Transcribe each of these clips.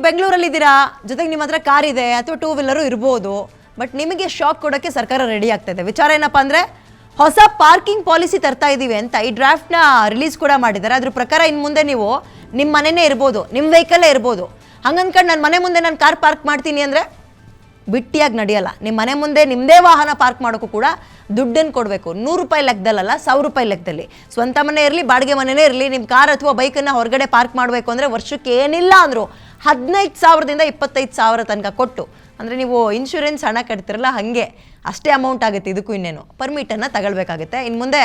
ಬೆಂಗಳೂರಲ್ಲಿದ್ದೀರಾ, ಜೊತೆಗೆ ನಿಮ್ಮ ಹತ್ರ ಕಾರ್ ಇದೆ ಅಥವಾ ಟೂ ವೀಲರು ಇರ್ಬೋದು. ಬಟ್ ನಿಮಗೆ ಶಾಕ್ ಕೊಡೋಕ್ಕೆ ಸರ್ಕಾರ ರೆಡಿ ಆಗ್ತಾ ಇದೆ. ವಿಚಾರ ಏನಪ್ಪ ಅಂದರೆ, ಹೊಸ ಪಾರ್ಕಿಂಗ್ ಪಾಲಿಸಿ ತರ್ತಾ ಇದ್ದೀವಿ ಅಂತ ಈ ಡ್ರಾಫ್ಟ್ನ ರಿಲೀಸ್ ಕೂಡ ಮಾಡಿದ್ದಾರೆ. ಅದ್ರ ಪ್ರಕಾರ ಇನ್ನು ಮುಂದೆ ನೀವು ನಿಮ್ಮ ಮನೆಯೇ ಇರ್ಬೋದು, ನಿಮ್ಮ ವೆಹಿಕಲ್ಲೇ ಇರ್ಬೋದು. ಹಂಗನ್ಕೊಂಡು ನನ್ನ ಮನೆ ಮುಂದೆ ನಾನು ಕಾರ್ ಪಾರ್ಕ್ ಮಾಡ್ತೀನಿ ಅಂದರೆ ಬಿಟ್ಟಿಯಾಗಿ ನಡೆಯಲ್ಲ. ನಿಮ್ಮ ಮನೆ ಮುಂದೆ ನಿಮ್ಮದೇ ವಾಹನ ಪಾರ್ಕ್ ಮಾಡೋಕ್ಕೂ ಕೂಡ ದುಡ್ಡನ್ನು ಕೊಡಬೇಕು. 100 ರೂಪಾಯಿ ಲೆಕ್ಕದಲ್ಲ, 1000 ರೂಪಾಯಿ ಲೆಕ್ಕದಲ್ಲಿ. ಸ್ವಂತ ಮನೆ ಇರಲಿ, ಬಾಡಿಗೆ ಮನೆಯೇ ಇರಲಿ, ನಿಮ್ಮ ಕಾರ್ ಅಥವಾ ಬೈಕನ್ನು ಹೊರಗಡೆ ಪಾರ್ಕ್ ಮಾಡಬೇಕು ಅಂದರೆ ವರ್ಷಕ್ಕೆ ಏನಿಲ್ಲ ಅಂದರು 15,000ದಿಂದ 25,000 ತನಕ ಕೊಟ್ಟು, ಅಂದರೆ ನೀವು ಇನ್ಶೂರೆನ್ಸ್ ಹಣ ಕಟ್ತಿರಲ್ಲ ಹಾಗೆ ಅಷ್ಟೇ ಅಮೌಂಟ್ ಆಗುತ್ತೆ. ಇದಕ್ಕೂ ಇನ್ನೇನು ಪರ್ಮಿಟನ್ನು ತಗೊಳ್ಬೇಕಾಗುತ್ತೆ. ಇನ್ನು ಮುಂದೆ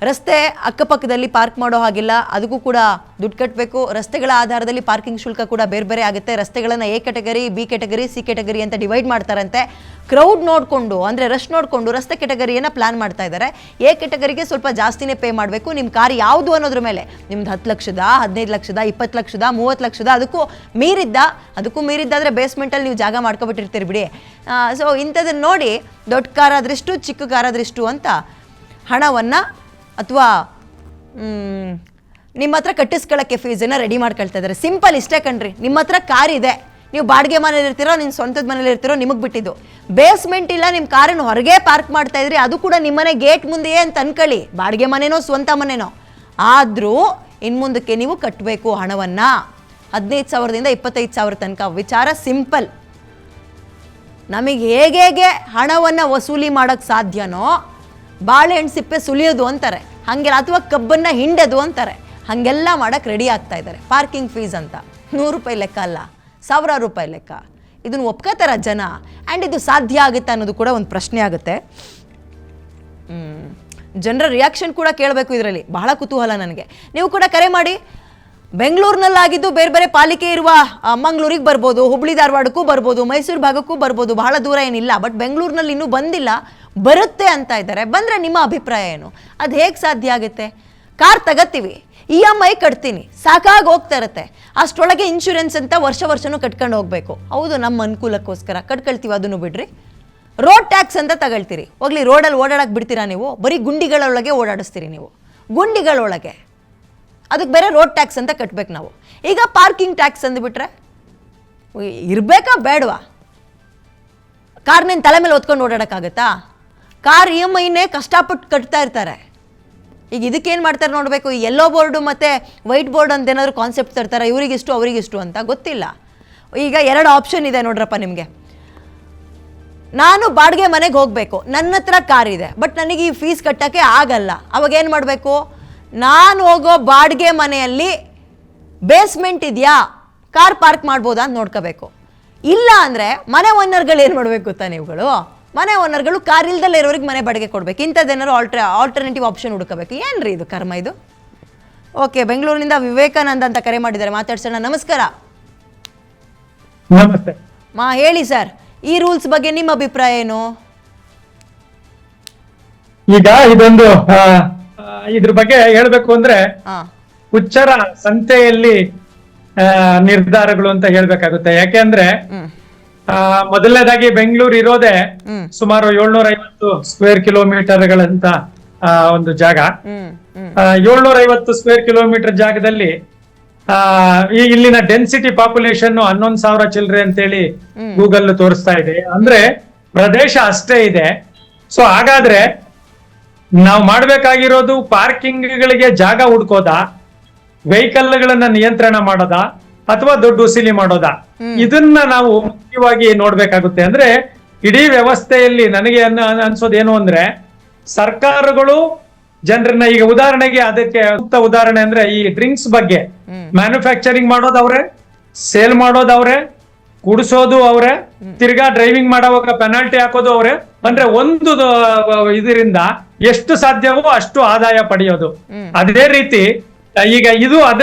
ರಸ್ತೆ ಅಕ್ಕಪಕ್ಕದಲ್ಲಿ ಪಾರ್ಕ್ ಮಾಡೋ ಹಾಗಿಲ್ಲ, ಅದಕ್ಕೂ ಕೂಡ ದುಡ್ಡು ಕಟ್ಟಬೇಕು. ರಸ್ತೆಗಳ ಆಧಾರದಲ್ಲಿ ಪಾರ್ಕಿಂಗ್ ಶುಲ್ಕ ಕೂಡ ಬೇರೆ ಬೇರೆ ಆಗುತ್ತೆ. ರಸ್ತೆಗಳನ್ನು A category, B category, C category ಅಂತ ಡಿವೈಡ್ ಮಾಡ್ತಾರಂತೆ. ಕ್ರೌಡ್ ನೋಡಿಕೊಂಡು, ಅಂದರೆ ರಶ್ ನೋಡಿಕೊಂಡು ರಸ್ತೆ ಕ್ಯಾಟಗರಿಯನ್ನು ಪ್ಲಾನ್ ಮಾಡ್ತಾ ಇದ್ದಾರೆ. ಎ ಕ್ಯಾಟಗರಿಗೆ ಸ್ವಲ್ಪ ಜಾಸ್ತಿನೇ ಪೇ ಮಾಡಬೇಕು. ನಿಮ್ಮ ಕಾರ್ ಯಾವುದು ಅನ್ನೋದ್ರ ಮೇಲೆ, ನಿಮ್ದು 10 ಲಕ್ಷದ, 15 ಲಕ್ಷದ, 20 ಲಕ್ಷದ, 30 ಲಕ್ಷದ, ಅದಕ್ಕೂ ಮೀರಿದ್ದಾದರೆ ಬೇಸ್ಮೆಂಟಲ್ಲಿ ನೀವು ಜಾಗ ಮಾಡ್ಕೊಬಿಟ್ಟಿರ್ತೀರಿ ಬಿಡಿ. ಸೊ ಇಂಥದನ್ನು ನೋಡಿ ದೊಡ್ಡ ಕಾರ್ ಆದ್ರಿಷ್ಟು, ಚಿಕ್ಕ ಕಾರ್ ಆದ್ರಿಷ್ಟು ಅಂತ ಹಣವನ್ನು ಅಥವಾ ನಿಮ್ಮ ಹತ್ರ ಕಟ್ಟಿಸ್ಕೊಳ್ಳೋಕ್ಕೆ ಫೀಸನ್ನು ರೆಡಿ ಮಾಡ್ಕೊಳ್ತಾ ಇದ್ದಾರೆ. ಸಿಂಪಲ್ ಇಷ್ಟೇ ಕಣ್ರಿ. ನಿಮ್ಮ ಹತ್ರ ಕಾರ್ ಇದೆ, ನೀವು ಬಾಡಿಗೆ ಮನೇಲಿ ಇರ್ತೀರೋ, ನಿಮ್ಮ ಸ್ವಂತದ ಮನೇಲಿ ಇರ್ತೀರೋ, ನಿಮಗೆ ಬಿಟ್ಟಿದ್ದು. ಬೇಸ್ಮೆಂಟ್ ಇಲ್ಲ, ನಿಮ್ಮ ಕಾರನ್ನು ಹೊರಗೆ ಪಾರ್ಕ್ ಮಾಡ್ತಾ ಇದ್ರಿ, ಅದು ಕೂಡ ನಿಮ್ಮನೆ ಗೇಟ್ ಮುಂದೆಯೇ ಅಂತ ಅನ್ಕೊಳ್ಳಿ. ಬಾಡಿಗೆ ಮನೆನೋ ಸ್ವಂತ ಮನೆನೋ ಆದರೂ ಇನ್ನು ಮುಂದಕ್ಕೆ ನೀವು ಕಟ್ಟಬೇಕು ಹಣವನ್ನು. 15,000ದಿಂದ 25,000 ತನಕ. ವಿಚಾರ ಸಿಂಪಲ್. ನಮಗೆ ಹೇಗೆ ಹಣವನ್ನು ವಸೂಲಿ ಮಾಡೋಕ್ಕೆ ಸಾಧ್ಯನೋ, ಬಾಳೆಹಣ್ಣು ಸಿಪ್ಪೆ ಸುಲಿಯೋದು ಅಂತಾರೆ ಹಾಗೆಲ್ಲ, ಅಥವಾ ಕಬ್ಬನ್ನು ಹಿಂಡೋದು ಅಂತಾರೆ, ಹಾಗೆಲ್ಲ ಮಾಡೋಕ್ಕೆ ರೆಡಿ ಆಗ್ತಾ ಇದ್ದಾರೆ. ಪಾರ್ಕಿಂಗ್ ಫೀಸ್ ಅಂತ 100 ರೂಪಾಯಿ ಲೆಕ್ಕ ಅಲ್ಲ, 1000 ರೂಪಾಯಿ ಲೆಕ್ಕ. ಇದನ್ನು ಒಪ್ಕೋತಾರ ಜನ? ಆ್ಯಂಡ್ ಇದು ಸಾಧ್ಯ ಆಗುತ್ತೆ ಅನ್ನೋದು ಕೂಡ ಒಂದು ಪ್ರಶ್ನೆ ಆಗುತ್ತೆ. ಜನರ ರಿಯಾಕ್ಷನ್ ಕೂಡ ಕೇಳಬೇಕು ಇದರಲ್ಲಿ. ಬಹಳ ಕುತೂಹಲ ನನಗೆ. ನೀವು ಕೂಡ ಕರೆ ಮಾಡಿ. ಬೆಂಗಳೂರಿನಲ್ಲಾಗಿದ್ದು ಬೇರೆ ಬೇರೆ ಪಾಲಿಕೆ ಇರುವ ಮಂಗಳೂರಿಗೆ ಬರ್ಬೋದು, ಹುಬ್ಳಿ ಧಾರವಾಡಕ್ಕೂ ಬರ್ಬೋದು, ಮೈಸೂರು ಭಾಗಕ್ಕೂ ಬರ್ಬೋದು, ಬಹಳ ದೂರ ಏನಿಲ್ಲ. ಬಟ್ ಬೆಂಗಳೂರಿನಲ್ಲಿ ಇನ್ನೂ ಬಂದಿಲ್ಲ, ಬರುತ್ತೆ ಅಂತ ಇದ್ದಾರೆ. ಬಂದರೆ ನಿಮ್ಮ ಅಭಿಪ್ರಾಯ ಏನು? ಅದು ಹೇಗೆ ಸಾಧ್ಯ ಆಗುತ್ತೆ? ಕಾರ್ ತಗೋತೀವಿ, EMI ಕಟ್ತೀನಿ, ಸಾಕಾಗಿ ಹೋಗ್ತಾ ಇರುತ್ತೆ. ಅಷ್ಟರೊಳಗೆ ಇನ್ಶೂರೆನ್ಸ್ ಅಂತ ವರ್ಷನೂ ಕಟ್ಕೊಂಡು ಹೋಗಬೇಕು. ಹೌದು, ನಮ್ಮ ಅನುಕೂಲಕ್ಕೋಸ್ಕರ ಕಟ್ಕೊಳ್ತೀವಿ, ಅದನ್ನು ಬಿಡ್ರಿ. ರೋಡ್ ಟ್ಯಾಕ್ಸ್ ಅಂತ ತಗೊಳ್ತೀರಿ, ಹೋಗ್ಲಿ ರೋಡಲ್ಲಿ ಓಡಾಡಕ್ಕೆ ಬಿಡ್ತೀರಾ ನೀವು? ಬರೀ ಗುಂಡಿಗಳೊಳಗೆ ಓಡಾಡಿಸ್ತೀರಿ ನೀವು, ಗುಂಡಿಗಳೊಳಗೆ. ಅದಕ್ಕೆ ಬೇರೆ ರೋಡ್ ಟ್ಯಾಕ್ಸ್ ಅಂತ ಕಟ್ಬೇಕು ನಾವು. ಈಗ ಪಾರ್ಕಿಂಗ್ ಟ್ಯಾಕ್ಸ್ ಅಂದುಬಿಟ್ರೆ ಇರಬೇಕಾ ಬೇಡವಾ? ಕಾರ್ನೇನು ತಲೆ ಮೇಲೆ ಹೊತ್ಕೊಂಡು ಓಡಾಡೋಕ್ಕಾಗತ್ತಾ? ಕಾರ್ EMIನೇ ಕಷ್ಟಪಟ್ಟು ಕಟ್ತಾ ಇರ್ತಾರೆ. ಈಗ ಇದಕ್ಕೇನು ಮಾಡ್ತಾರೆ ನೋಡಬೇಕು. ಈ ಯೆಲ್ಲೋ ಬೋರ್ಡು ಮತ್ತು ವೈಟ್ ಬೋರ್ಡ್ ಅಂತ ಏನಾದರೂ ಕಾನ್ಸೆಪ್ಟ್ ತರ್ತಾರೆ, ಇವರಿಗಿಷ್ಟು ಅವರಿಗಿಷ್ಟು ಅಂತ ಗೊತ್ತಿಲ್ಲ. ಈಗ 2 ಆಪ್ಷನ್ ಇದೆ ನೋಡ್ರಪ್ಪ ನಿಮಗೆ. ನಾನು ಬಾಡಿಗೆ ಮನೆಗೆ ಹೋಗಬೇಕು, ನನ್ನ ಹತ್ರ ಕಾರ್ ಇದೆ, ಬಟ್ ನನಗೆ ಈ ಫೀಸ್ ಕಟ್ಟೋಕ್ಕೆ ಆಗಲ್ಲ. ಅವಾಗ ಏನು ಮಾಡಬೇಕು? ನಾನು ಹೋಗೋ ಬಾಡಿಗೆ ಮನೆಯಲ್ಲಿ ಬೇಸ್ಮೆಂಟ್ ಇದೆಯಾ, ಕಾರ್ ಪಾರ್ಕ್ ಮಾಡ್ಬೋದಾ ಅಂತ ನೋಡ್ಕೋಬೇಕು. ಇಲ್ಲ ಅಂದರೆ ಮನೆ ಓನರ್ಗಳು ಏನು ಮಾಡಬೇಕು ಗೊತ್ತಾ ನೀವುಗಳು? ಮನೆ ಓನರ್ಗಳು ಕಾರ್ ಇಲ್ದಲ್ಲೇ ಇರೋರಿಗೆ ಮನೆ ಬಾಡಿಗೆ ಕೊಡಬೇಕು. ಇಂಥದ್ದೇನಾದ್ರು ಆಲ್ಟರ್ನೇಟಿವ್ ಆಪ್ಷನ್ ಹುಡುಕಬೇಕು. ಏನ್ರಿ ಇದು ಕರ್ಮ ಇದು? ಓಕೆ, ಬೆಂಗಳೂರಿನಿಂದ ವಿವೇಕಾನಂದ ಅಂತ ಕರೆ ಮಾಡಿದ್ದಾರೆ, ಮಾತಾಡ್ಸೋಣ. ನಮಸ್ಕಾರ. ನಮಸ್ತೆ ಹೇಳಿ ಸರ್, ಈ ರೂಲ್ಸ್ ಬಗ್ಗೆ ನಿಮ್ಮ ಅಭಿಪ್ರಾಯ ಏನು? ಈಗ ಇದೊಂದು ಇದ್ರ ಬಗ್ಗೆ ಹೇಳ್ಬೇಕು ಅಂದ್ರೆ ಹುಚ್ಚರ ಸಂತೆಯಲ್ಲಿ ನಿರ್ಧಾರಗಳು ಅಂತ ಹೇಳ್ಬೇಕಾಗುತ್ತೆ. ಯಾಕೆಂದ್ರೆ ಮೊದಲನೇದಾಗಿ ಬೆಂಗಳೂರು ಇರೋದೇ ಸುಮಾರು 750 ಸ್ಕ್ವೇರ್ ಕಿಲೋಮೀಟರ್ಗಳಂತ ಒಂದು ಜಾಗ. 750 ಸ್ಕ್ವೇರ್ ಕಿಲೋಮೀಟರ್ ಜಾಗದಲ್ಲಿ ಇಲ್ಲಿನ ಡೆನ್ಸಿಟಿ ಪಾಪ್ಯುಲೇಷನ್ 11,000 ಚಿಲ್ಲರೆ ಅಂತೇಳಿ ಗೂಗಲ್ ತೋರಿಸ್ತಾ ಇದೆ. ಅಂದ್ರೆ ಪ್ರದೇಶ ಅಷ್ಟೇ ಇದೆ. ಸೊ ಹಾಗಾದ್ರೆ ನಾವು ಮಾಡ್ಬೇಕಾಗಿರೋದು ಪಾರ್ಕಿಂಗ್ಗಳಿಗೆ ಜಾಗ ಹುಡ್ಕೋದಾ, ವೆಹಿಕಲ್ಗಳನ್ನ ನಿಯಂತ್ರಣ ಮಾಡೋದಾ, ಅಥವಾ ದುಡ್ಡು ವಸೂಲಿ ಮಾಡೋದಾ? ಇದನ್ನ ನಾವು ಮುಖ್ಯವಾಗಿ ನೋಡ್ಬೇಕಾಗುತ್ತೆ. ಅಂದ್ರೆ ಇಡೀ ವ್ಯವಸ್ಥೆಯಲ್ಲಿ ನನಗೆ ಅನ್ಸೋದೇನು ಅಂದ್ರೆ, ಸರ್ಕಾರಗಳು ಜನರನ್ನ, ಈಗ ಉದಾಹರಣೆಗೆ ಅದಕ್ಕೆ ಸೂಕ್ತ ಉದಾಹರಣೆ ಅಂದ್ರೆ ಈ ಡ್ರಿಂಕ್ಸ್ ಬಗ್ಗೆ, ಮ್ಯಾನುಫ್ಯಾಕ್ಚರಿಂಗ್ ಮಾಡೋದು ಅವ್ರೆ, ಸೇಲ್ ಮಾಡೋದು ಅವ್ರೆ, ಕುಡಿಸೋದು ಅವ್ರೆ, ತಿರ್ಗಾ ಡ್ರೈವಿಂಗ್ ಮಾಡೋವಾಗ ಪೆನಾಲ್ಟಿ ಹಾಕೋದು ಅವ್ರೆ. ಅಂದ್ರೆ ಒಂದು ಇದರಿಂದ ಎಷ್ಟು ಸಾಧ್ಯವೋ ಅಷ್ಟು ಆದಾಯ ಪಡೆಯೋದು. ಅದೇ ರೀತಿ ಈಗ ಇದು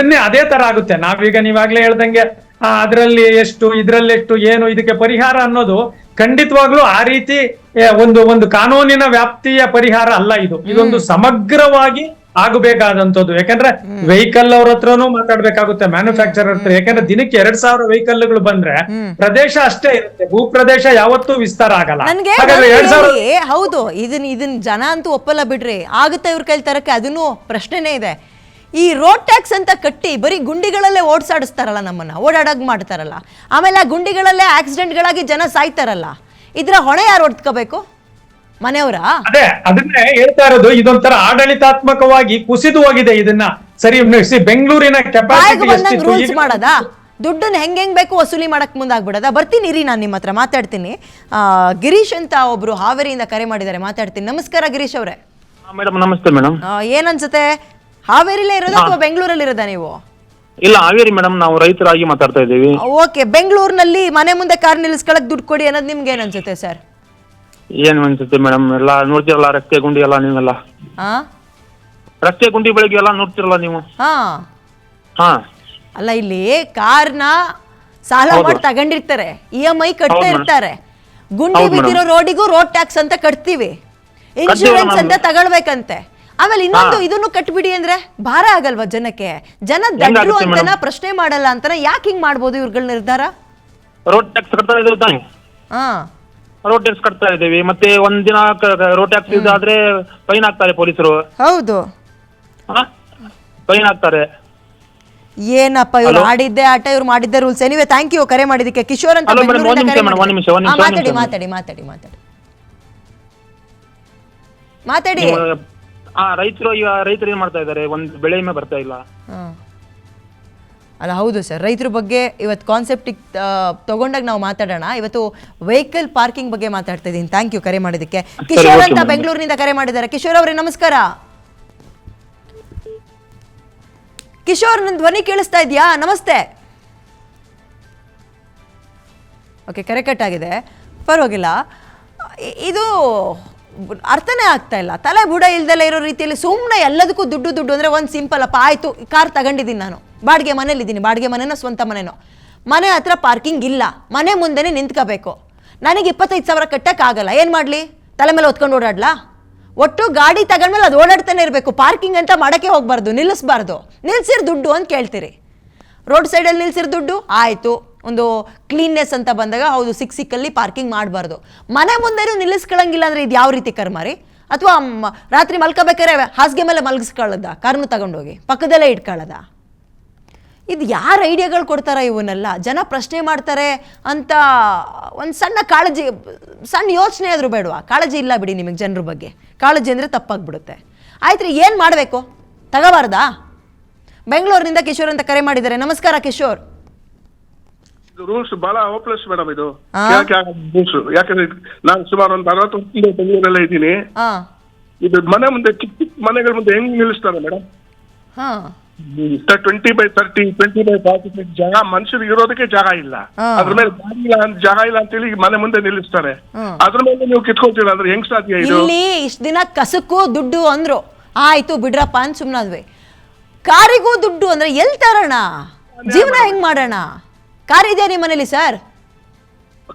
ಅದೇ ತರ ಆಗುತ್ತೆ. ನಾವೀಗ ನೀವಾಗ್ಲೇ ಹೇಳ್ದಂಗೆ ಅದ್ರಲ್ಲಿ ಎಷ್ಟು, ಇದ್ರಲ್ಲಿ ಎಷ್ಟು, ಏನು ಇದಕ್ಕೆ ಪರಿಹಾರ ಅನ್ನೋದು ಖಂಡಿತವಾಗ್ಲೂ ಆ ರೀತಿ ಒಂದು ಕಾನೂನಿನ ವ್ಯಾಪ್ತಿಯ ಪರಿಹಾರ ಅಲ್ಲ. ಇದೊಂದು ಸಮಗ್ರವಾಗಿ ಆಗಬೇಕಾದಂತದ್ದು. ಯಾಕಂದ್ರೆ ವೆಹಿಕಲ್ ಅವ್ರ ಹತ್ರನೂ ಮಾತಾಡ್ಬೇಕಾಗುತ್ತೆ, ಮ್ಯಾನುಫ್ಯಾಕ್ಚರ್ ಹತ್ರ. ಯಾಕಂದ್ರೆ ದಿನಕ್ಕೆ 2,000 ವೆಹಿಕಲ್ಗಳು ಬಂದ್ರೆ ಪ್ರದೇಶ ಅಷ್ಟೇ ಇರುತ್ತೆ, ಭೂ ಪ್ರದೇಶ ಯಾವತ್ತೂ ವಿಸ್ತಾರ ಆಗಲ್ಲ. ಹೌದು, ಇದನ್ನ ಜನ ಅಂತೂ ಒಪ್ಪಲ್ಲ ಬಿಡ್ರಿ. ಆಗುತ್ತೆ ಇವ್ರ ಕೈಲಿ ತರಕ್ಕೆ, ಅದನ್ನು ಪ್ರಶ್ನೆನೇ ಇದೆ. ಈ ರೋಡ್ ಟ್ಯಾಕ್ಸ್ ಅಂತ ಕಟ್ಟಿ ಬರೀ ಗುಂಡಿಗಳಲ್ಲೇ ಓಡಿಸಾಡಿಸ್ತಾರಲ್ಲ, ನಮ್ಮನ್ನ ಓಡಾಡಕ್ ಮಾಡ್ತಾರಲ್ಲ, ಆಮೇಲೆ ಆ ಗುಂಡಿಗಳಲ್ಲೇ ಆಕ್ಸಿಡೆಂಟ್ಗಳಾಗಿ ಜನ ಸಾಯ್ತಾರಲ್ಲ, ಇದ್ರ ಹೊಣೆ ಯಾರು ಹೊಡ್ಕೋಬೇಕು? ಮನೆಯವರ? ಅದೇ ಅದನ್ನೇ ಹೇಳ್ತಾ ಇರೋದು, ಇದೊಂಥರ ಆಡಳಿತಾತ್ಮಕವಾಗಿ ಕುಸಿದು ಹೋಗಿದೆ. ಇದನ್ನ ಸರಿ ಬೆಂಗಳೂರಿನ ಕೆಪಾಸಿಟಿ ರೂಲ್ಸ್ ಮಾಡೋದಾ? ದುಡ್ಡನ್ನ ಹೆಂಗ್ ಬೇಕು ವಸೂಲಿ ಮಾಡಕ್ ಮುಂದಾಗ್ಬಿಡದ? ಬರ್ತೀನಿ ರೀ, ನಾನು ನಿಮ್ಮ ಹತ್ರ ಮಾತಾಡ್ತೀನಿ. ಗಿರೀಶ್ ಅಂತ ಒಬ್ರು ಹಾವೇರಿಯಿಂದ ಕರೆ ಮಾಡಿದ್ದಾರೆ, ಮಾತಾಡ್ತೀನಿ. ನಮಸ್ಕಾರ ಗಿರೀಶ್ ಅವರೇ. ಮೇಡಮ್ ನಮಸ್ತೆ ಮೇಡಮ್. ಏನ್ ಅನ್ಸುತ್ತೆ, ಹಾವೇರಿಲೇ ಇರೋದಾ ಅಥವಾ ಬೆಂಗಳೂರಲ್ಲಿ ಇರೋದಾ ನೀವು? ಇಲ್ಲ, ಹಾವೇರಿ ಮೇಡಮ್, ನಾವು ರೈತರಾಗಿ ಮಾತಾಡ್ತಾ ಇದ್ದೀವಿ. ಓಕೆ, ಬೆಂಗಳೂರಿನಲ್ಲಿ ಮನೆ ಮುಂದೆ ಕಾರ್ ನಿಲ್ಲಿಸ್ಕೊಳಕ್ ದುಡ್ಡು ಕೊಡಿ ಅನ್ನೋದು ನಿಮ್ಗೆ ಏನ್ ಅನ್ಸುತ್ತೆ ಸರ್? ಏನ್ ಅನ್ಸುತ್ತೆ ಮೇಡಮ್, ಎಲ್ಲ ನೋಡ್ತಿರಲ್ಲ ರಸ್ತೆ ಗುಂಡಿ ಎಲ್ಲ ನೀವೆಲ್ಲ, ರಸ್ತೆ ಗುಂಡಿ ಬೆಳಗ್ಗೆ ಎಲ್ಲ ನೋಡ್ತಿರಲ್ಲ ನೀವು. ಹಾ ಅಲ್ಲ, ಇಲ್ಲಿ ಕಾರ್ನ ಸಾಲ ಮಾಡಿ ತಗೊಂಡಿರ್ತಾರೆ, EMI ಕಟ್ತಾ ಇರ್ತಾರೆ, ಗುಂಡಿ ಬಿದ್ದಿರೋ ರೋಡಿಗೂ ರೋಡ್ ಟ್ಯಾಕ್ಸ್ ಅಂತ ಕಟ್ತೀವಿ, ಇನ್ಶೂರೆನ್ಸ್ ಅಂತ ತಗೊಳ್ಬೇಕಂತೆ. ಆಮೇಲೆ ಇನ್ನೊಂದು ಇದನ್ನು ಕಟ್ಬಿಡಿ ಅಂದ್ರೆ ಭಾರ ಆಗಲ್ವಾ ಜನಕ್ಕೆ? ಜನ ದಡ್ರು ಅಂತನ ಪ್ರಶ್ನೆ ಮಾಡಲ್ಲ ಅಂತನ ಯಾಕೆ ಹಿಂಗ್ ಮಾಡ್ಬೋದು ಇವ್ರಗಳ ನಿರ್ಧಾರ? ರೋಡ್ ಟ್ಯಾಕ್ಸ್ ಕಟ್ತಾ ಇದ್ದೀವಿ ತಾನೆ. ರೋಡ್ ಟ್ಯಾಕ್ಸ್ ಕಟ್ತಾ ಇದ್ದೀವಿ, ಮತ್ತೆ ಒಂದ್ ದಿನ ರೋಡ್ ಟ್ಯಾಕ್ಸ್ ಇದಾದ್ರೆ ಫೈನ್ ಹಾಕ್ತಾರೆ ಪೊಲೀಸರು. ಹೌದು, ಫೈನ್ ಹಾಕ್ತಾರೆ. ಏನಪ್ಪ ಇವ್ರು ಆಡಿದ್ದೆ ಆಟ, ಇವ್ರು ಮಾಡಿದ್ದೆ ರೂಲ್ಸ್. ಎನಿವೆ ಥ್ಯಾಂಕ್ ಯು ಕರೆ ಮಾಡಿದಕ್ಕೆ. ಕಿಶೋರ್ ಅಂತ ಮಾತಾಡಿ ಮಾತಾಡಿ ಮಾತಾಡಿ ಮಾತಾಡಿ ಮಾತಾಡಿ. ರೈತರು ಏನ್ ಮಾಡ್ತಾ ಇದಾರೆ, ಒಂದ್ ಬೆಳೆ ವಿಮೆ ಬರ್ತಾ ಇಲ್ಲ. ಅಲ್ಲ ಹೌದು ಸರ್, ರೈತರ ಬಗ್ಗೆ ಇವತ್ತು ಕಾನ್ಸೆಪ್ಟ್ ತಗೊಂಡಾಗ ನಾವು ಮಾತಾಡೋಣ. ಇವತ್ತು ವೆಹಿಕಲ್ ಪಾರ್ಕಿಂಗ್ ಬಗ್ಗೆ ಮಾತಾಡ್ತಾ ಇದ್ದೀನಿ. ಥ್ಯಾಂಕ್ ಯು ಕರೆ ಮಾಡಿದಕ್ಕೆ. ಕಿಶೋರ್ ಅಂತ ಬೆಂಗಳೂರಿನಿಂದ ಕರೆ ಮಾಡಿದ್ದಾರೆ. ಕಿಶೋರ್ ಅವರೇ ನಮಸ್ಕಾರ. ಕಿಶೋರ್, ನನ್ನ ಧ್ವನಿ ಕೇಳಿಸ್ತಾ ಇದೆಯಾ? ನಮಸ್ತೆ. ಓಕೆ, ಕರೆ ಕಟ್ ಆಗಿದೆ, ಪರವಾಗಿಲ್ಲ. ಇದು ಅರ್ಥನೇ ಆಗ್ತಾ ಇಲ್ಲ, ತಲೆ ಬುಡ ಇಲ್ದೆಲ್ಲ ಇರೋ ರೀತಿಯಲ್ಲಿ ಸುಮ್ಮನೆ ಎಲ್ಲದಕ್ಕೂ ದುಡ್ಡು ದುಡ್ಡು ಅಂದರೆ ಒಂದು ಸಿಂಪಲ್ ಅಪ್ಪ, ಆಯಿತು ಕಾರ್ ತಗೊಂಡಿದ್ದೀನಿ, ನಾನು ಬಾಡಿಗೆ ಮನೇಲಿದ್ದೀನಿ, ಬಾಡಿಗೆ ಮನೆನೋ ಸ್ವಂತ ಮನೆನೋ, ಮನೆ ಹತ್ರ ಪಾರ್ಕಿಂಗ್ ಇಲ್ಲ, ಮನೆ ಮುಂದೆನೇ ನಿಂತ್ಕೋಬೇಕು, ನನಗೆ 25,000 ಕಟ್ಟಕ್ಕಾಗಲ್ಲ, ಏನು ಮಾಡಲಿ? ತಲೆ ಮೇಲೆ ಹೊತ್ಕೊಂಡು ಓಡಾಡ್ಲಾ? ಒಟ್ಟು ಗಾಡಿ ತಗೊಂಡ್ಮೇಲೆ ಅದು ಓಡಾಡ್ತಾನೆ ಇರಬೇಕು, ಪಾರ್ಕಿಂಗ್ ಅಂತ ಮಾಡೋಕ್ಕೆ ಹೋಗ್ಬಾರ್ದು, ನಿಲ್ಲಿಸ್ಬಾರ್ದು. ನಿಲ್ಸಿರ್ ದುಡ್ಡು ಅಂತ ಕೇಳ್ತೀರಿ, ರೋಡ್ ಸೈಡಲ್ಲಿ ನಿಲ್ಸಿರ್ ದುಡ್ಡು ಆಯಿತು. ಒಂದು ಕ್ಲೀನ್ನೆಸ್ ಅಂತ ಬಂದಾಗ ಹೌದು, ಸಿಕ್ಕಲ್ಲಿ ಪಾರ್ಕಿಂಗ್ ಮಾಡಬಾರ್ದು. ಮನೆ ಮುಂದೆನೂ ನಿಲ್ಲಿಸ್ಕೊಳ್ಳಂಗಿಲ್ಲ ಅಂದರೆ ಇದು ಯಾವ ರೀತಿ ಕರ್ಮಾರಿ? ಅಥವಾ ರಾತ್ರಿ ಮಲ್ಕೋಬೇಕಾರೆ ಹಾಸಿಗೆ ಮೇಲೆ ಮಲಗಿಸ್ಕೊಳ್ಳೋದ, ಕಾರ್ನು ತಗೊಂಡೋಗಿ ಪಕ್ಕದಲ್ಲೇ ಇಟ್ಕೊಳ್ಳೋದ? ಇದು ಯಾರು ಐಡಿಯಾಗಳು ಕೊಡ್ತಾರ ಇವನ್ನೆಲ್ಲ? ಜನ ಪ್ರಶ್ನೆ ಮಾಡ್ತಾರೆ ಅಂತ ಒಂದು ಸಣ್ಣ ಕಾಳಜಿ, ಸಣ್ಣ ಯೋಚನೆ ಆದರೂ ಬೇಡವಾ? ಕಾಳಜಿ ಇಲ್ಲ ಬಿಡಿ ನಿಮಗೆ ಜನರ ಬಗ್ಗೆ. ಕಾಳಜಿ ಅಂದರೆ ತಪ್ಪಾಗ್ಬಿಡುತ್ತೆ. ಆಯ್ತು ರೀ, ಏನು ಮಾಡಬೇಕು? ತಗೋಬಾರ್ದಾ? ಬೆಂಗಳೂರಿನಿಂದ ಕಿಶೋರ್ ಅಂತ ಕರೆ ಮಾಡಿದ್ದಾರೆ. ನಮಸ್ಕಾರ ಕಿಶೋರ್. ರೂಲ್ಸ್ ಬಹಳ ಹೋಪ್ಲೆಸ್ ಮೇಡಮ್ ಇದು. ರೂಲ್ಸ್ ಯಾಕಂದ್ರೆ ನಾನು ಸುಮಾರು ಒಂದು 60 ವರ್ಷದಿಂದ ಬೆಂಗಳೂರಲ್ಲೇ ಇದ್ದೀನಿ. ಇದು ಮನೆ ಮುಂದೆ ಚಿಕ್ಕ ಚಿಕ್ಕ ಮನೆಗಳ ಮುಂದೆ ಹೆಂಗ್ ನಿಲ್ಲಿಸ್ತಾರೆ ಮೇಡಮ್? 20/30, 20/40 ಜಾಗ ಮನುಷ್ಯರಿಗೆ ಇರೋದಕ್ಕೆ ಜಾಗ ಇಲ್ಲ, ಅದ್ರ ಮೇಲೆ ಜಾಗ ಇಲ್ಲ ಅಂತೇಳಿ ಮನೆ ಮುಂದೆ ನಿಲ್ಲಿಸ್ತಾರೆ. ಅದ್ರ ಮೇಲೆ ನೀವು ಕಿತ್ಕೊಳ್ತೀರ ಅಂದ್ರೆ ಹೆಂಗ್ ಸಾಧ್ಯ? ಇಲ್ಲಿ ಇಷ್ಟ ದಿನ ಕಸಕ್ಕೂ ದುಡ್ಡು ಅಂದ್ರು, ಆಯ್ತು ಬಿಡ್ರಪ್ಪ ಅಂತ ಸುಮ್ನಾದ್ವಿ. ಕಾರಿಗೂ ದುಡ್ಡು ಅಂದ್ರೆ ಎಲ್ ತರೋಣ? ಜೀವನ ಹೆಂಗ್ ಮಾಡೋಣ? ಕಾರ್ ಇದೆಯಾ ನಿಮ್ಮ ಮನೇಲಿ ಸರ್?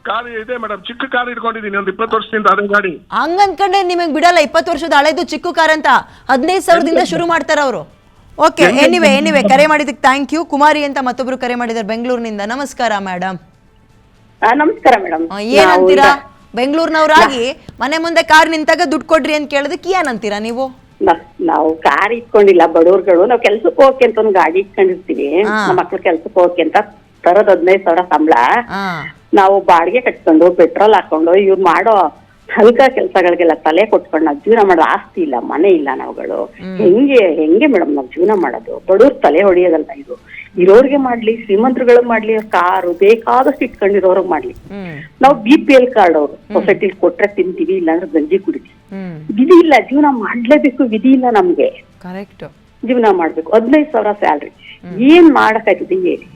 ಕಾರ್ ಇದೆ ಮೇಡಮ್, ಚಿಕ್ಕ ಕಾರ್ ಇಟ್ಕೊಂಡಿದೀನಿ ಒಂದು 20 ವರ್ಷದಿಂದ, ಅದೇ ಗಾಡಿ. ಹಂಗನ್ಕಂಡೆ ನಿಮಗೆ ಬಿಡಲ್ಲ, 20 ವರ್ಷದ ಹಳೆದು ಚಿಕ್ಕ ಕಾರ್ ಅಂತ 15,000ದಿಂದ ಶುರು ಮಾಡ್ತಾರ ಅವರು. ಓಕೆ, ಎನಿವೆ ಕರೆ ಮಾಡಿದಕ್ಕೆ ಥ್ಯಾಂಕ್ ಯು. ಕುಮಾರಿ ಅಂತ ಮತ್ತೊಬ್ರು ಕರೆ ಮಾಡಿದ್ದಾರೆ ಬೆಂಗಳೂರಿನಿಂದ. ನಮಸ್ಕಾರ ಮೇಡಮ್. ನಮಸ್ಕಾರ ಮೇಡಮ್. ಏನಂತೀರಾ? ಬೆಂಗಳೂರಿನವರಾಗಿ ಮನೆ ಮುಂದೆ ಕಾರ್ ನಿಂತಾಗ ದುಡ್ಡು ಕೊಡ್ರಿ ಅಂತ ಕೇಳೋದಕ್ಕೆ ಏನಂತೀರಾ ನೀವು? ನಾವು ಕಾರ್ ಇಟ್ಕೊಂಡಿಲ್ಲ, ಬಡವ್ರುಗಳು. ನಾವು ಕೆಲ್ಸಕ್ಕೆ ಹೋಗಕ್ಕೆ ಅಂತ ಒಂದು ಗಾಡಿ ಇಟ್ಕೊಂಡಿರ್ತೀವಿ. ನಮ್ಮ ಮಕ್ಳು ಕೆಲ್ಸಕ್ಕೆ ಹೋಗಕ್ಕೆ ಅಂತ ತರೋದ್ 15,000 ಸಂಬಳ. ನಾವು ಬಾಡಿಗೆ ಕಟ್ಕೊಂಡು ಪೆಟ್ರೋಲ್ ಹಾಕೊಂಡು ಇವ್ರು ಮಾಡೋ ಹಲ್ಕ ಕೆಲ್ಸಗಳಿಗೆಲ್ಲ ತಲೆ ಕೊಟ್ಕೊಂಡು ನಾವು ಜೀವನ ಮಾಡೋ ಆಸ್ತಿ ಇಲ್ಲ, ಮನೆ ಇಲ್ಲ ನಾವುಗಳು. ಹೆಂಗೆ ಮೇಡಮ್ ನಾವು ಜೀವನ ಮಾಡೋದು? ಬಡವ್ರ ತಲೆ ಹೊಡಿಯೋದಲ್ಲ ಇದು. ಇರೋರ್ಗೆ ಮಾಡ್ಲಿ, ಶ್ರೀಮಂತರುಗಳು ಮಾಡ್ಲಿ, ಕಾರು ಬೇಕಾದಷ್ಟು ಇಟ್ಕೊಂಡಿರೋರ್ಗ್ ಮಾಡ್ಲಿ. ನಾವು BPL ಕಾರ್ಡ್ ಅವ್ರು ಸೊಸೈಟಿಲಿ ಕೊಟ್ರೆ ತಿಂತೀವಿ, ಇಲ್ಲಾಂದ್ರೆ ಗಂಜಿ ಕುಡಿತೀವಿ. ವಿಧಿ ಇಲ್ಲ, ಜೀವನ ಮಾಡ್ಲೇಬೇಕು, ವಿಧಿ ಇಲ್ಲ ನಮ್ಗೆ. ಕರೆಕ್ಟ್, ಜೀವನ ಮಾಡ್ಬೇಕು. 15,000 ಸ್ಯಾಲ್ರಿ ಏನ್ ಮಾಡಕ್ಕಾಯ್ತದೆ ಹೇಳಿ?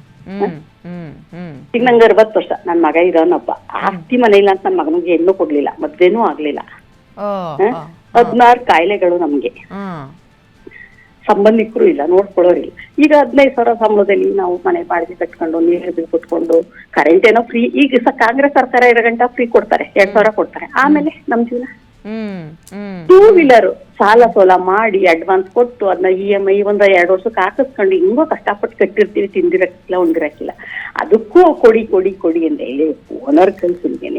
ಈಗ ನಂಗೆ 60 ವರ್ಷ, ನನ್ ಮಗ ಇರೋನೊಬ್ಬ. ಆಸ್ತಿ ಮನೆ ಇಲ್ಲ ಅಂತ ನನ್ ಮಗನಿಗೆ ಹೆಣ್ಣು ಕೊಡ್ಲಿಲ್ಲ, ಮದ್ವೆನೂ ಆಗ್ಲಿಲ್ಲ. 16 ಕಾಯಿಲೆಗಳು ನಮ್ಗೆ, ಸಂಬಂಧಿಕರು ಇಲ್ಲ, ನೋಡ್ಕೊಳ್ಳೋರಿಲ್ಲ. ಈಗ 15,000 ಸಂಬಳದಲ್ಲಿ ನಾವು ಮನೆ ಬಾಡಿಗೆ ಕಟ್ಕೊಂಡು ನೀರು ಬಿಲ್ ಕೊಟ್ಕೊಂಡು ಕರೆಂಟ್ ಏನೋ ಫ್ರೀ. ಈಗ ಕಾಂಗ್ರೆಸ್ ಸರ್ಕಾರ 2 ಗಂಟೆ ಫ್ರೀ ಕೊಡ್ತಾರೆ, 2,000 ಕೊಡ್ತಾರೆ. ಆಮೇಲೆ ನಮ್ ಜೀವನ 2 ವೀಲರ್ ಸಾಲ ಸೋಲ ಮಾಡಿ ಅಡ್ವಾನ್ಸ್ ಕೊಟ್ಟು ಅದನ್ನ EMI ಒಂದು 2 ವರ್ಷಕ್ಕೆ ಹಾಕಿಸ್ಕೊಂಡು ಹಿಂಗೋ ಕಷ್ಟಪಟ್ಟು ಕಟ್ಟಿರ್ತೀವಿ, ತಿಂದಿರಕ್ಕಿಲ್ಲ, ಉಂಡಿರಕ್ಕಿಲ್ಲ. ಅದಕ್ಕೂ ಕೊಡಿ ಅಂತ ಹೇಳಿ ಓನರ್ ಕಲ್ಸಿನ್ಗೆ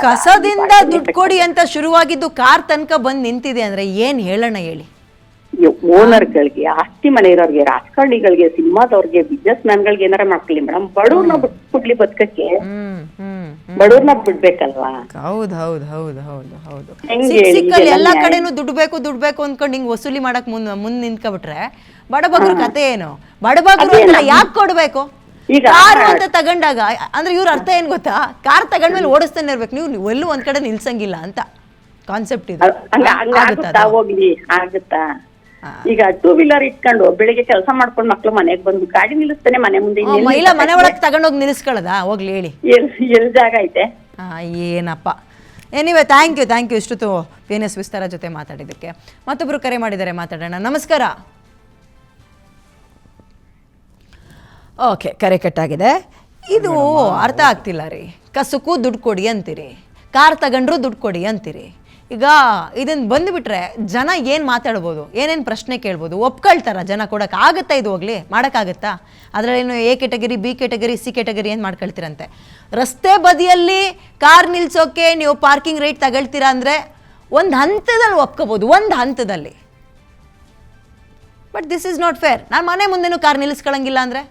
ಕಸದಿಂದ ದುಡ್ಡು ಕೊಡಿ ಅಂತ ಶುರುವಾಗಿದ್ದು ಕಾರ್ ತನಕ ಬಂದ್ ನಿಂತಿದೆ ಅಂದ್ರೆ ಏನ್ ಹೇಳೋಣ ಹೇಳಿ? ಓನರ್ಗಳಿಗೆ, ಆಸ್ತಿ ಮನೆ ಇರೋರ್ಗೆ, ರಾಜಕಾರಣಿಗಳಿಗೆ, ಸಿನಿಮಾದವ್ರಿಗೆ, ಬಿಸ್ನೆಸ್ ಮ್ಯಾನ್ಗಳಿಗೆ ಏನಾರ ಮಾಡ್ಕೊಳ್ಳಿ ಮೇಡಮ್, ಬಡವ್ರನ್ನ ಬಿಟ್ಬಿಡ್ಲಿ ಬದುಕಕ್ಕೆ. ಬಡವ್ರನ್ನ ಬಿಡ್ಬೇಕಲ್ವಾ? ಹೌದು ಹೌದು ಹೌದು ಹೌದು ಹೌದು ಹೆಂಗೆ ಹೇಳಿ? ಸಿಕ್ಕಲ್ಲಿ ಎಲ್ಲಾ ಕಡೆನೂ ದುಡ್ಡು ಬೇಕು ಅನ್ಕೊಂಡು ಹಿಂಗ್ ವಸೂಲಿ ಮಾಡಕ್ ಮುಂದ್ ನಿಂತ್ಕೊಬಿಟ್ರೆ ಬಡಬಗ್ರ ಕತೆ ಏನು? ಬಡಬಗ್ರು ಯಾಕೆ ಕೊಡ್ಬೇಕು? ಈಗ ಕಾರು ಅಂತ ತಗೊಂಡಾಗ ಅಂದ್ರೆ ಇವ್ರ ಅರ್ಥ ಏನ್ ಗೊತ್ತಾ, ಕಾರ್ ತಗೊಂಡ್ಮೇಲೆ ಓಡಿಸ್ತಾನೆ ಇರ್ಬೇಕು, ನೀವು ಎಲ್ಲೂ ಒಂದ್ ಕಡೆ ನಿಲ್ಸಂಗಿಲ್ಲ ಅಂತ ಕಾನ್ಸೆಪ್ಟ್ ಇದು. ಆಗುತ್ತಾ? ಹೋಗ್ಲಿ, ಆಗುತ್ತಾ? ಈಗ 2 ವೀಲರ್ ಇಟ್ಕೊಂಡು ಬೆಳಿಗ್ಗೆ ಕೆಲಸ ಮಾಡ್ಕೊಂಡು ಮಕ್ಳು ಮನೆಗ್ ಬಂದು ಗಾಡಿ ನಿಲ್ಲಿಸ್ತಾನೆ ಮನೆ ಮುಂದೆ. ಇಲ್ಲ ಮನೆ ಒಳಗೆ ತಗೊಂಡೋಗಿ ನಿಲ್ಲಿಸ್ಕೊಳ್ಳೋದಾ? ಹೋಗ್ಲಿ ಹೇಳಿ, ಎಲ್ ಜಾಗ ಐತೆ? ಏನಪ್ಪ. ಎನಿವೆ ಥ್ಯಾಂಕ್ ಯು ಇಷ್ಟೊತ್ತು PNS ವಿಸ್ತಾರ ಜೊತೆ ಮಾತಾಡಿದ್ದಕ್ಕೆ. ಮತ್ತೊಬ್ರು ಕರೆ ಮಾಡಿದ್ದಾರೆ, ಮಾತಾಡೋಣ. ನಮಸ್ಕಾರ. ಓಕೆ, ಕರೆ ಕಟ್ಟಾಗಿದೆ. ಇದು ಅರ್ಥ ಆಗ್ತಿಲ್ಲ ರೀ. ಕಸಕ್ಕೂ ದುಡ್ಡು ಕೊಡಿ ಅಂತೀರಿ, ಕಾರ್ ತಗೊಂಡ್ರು ದುಡ್ಡು ಕೊಡಿ ಅಂತೀರಿ. ಈಗ ಇದನ್ನು ಬಂದುಬಿಟ್ರೆ ಜನ ಏನು ಮಾತಾಡ್ಬೋದು, ಏನೇನು ಪ್ರಶ್ನೆ ಕೇಳ್ಬೋದು, ಒಪ್ಕೊಳ್ತಾರ ಜನ? ಕೊಡೋಕೆ ಆಗುತ್ತಾ? ಇದು ಹೋಗ್ಲಿ, ಮಾಡೋಕ್ಕಾಗುತ್ತಾ? ಅದರಲ್ಲೇನು A category, B category, C category ಏನು ಮಾಡ್ಕೊಳ್ತೀರಂತೆ? ರಸ್ತೆ ಬದಿಯಲ್ಲಿ ಕಾರ್ ನಿಲ್ಸೋಕೆ ನೀವು ಪಾರ್ಕಿಂಗ್ ರೇಟ್ ತಗೊಳ್ತೀರಾ ಅಂದರೆ ಒಂದು ಹಂತದಲ್ಲಿ ಒಪ್ಕೋಬೋದು, ಒಂದು ಹಂತದಲ್ಲಿ. But this is not fair. ನಾನು ಮನೆ ಮುಂದೆನೂ ಕಾರ್ ನಿಲ್ಲಿಸ್ಕೊಳ್ಳಂಗಿಲ್ಲ ಅಂದರೆ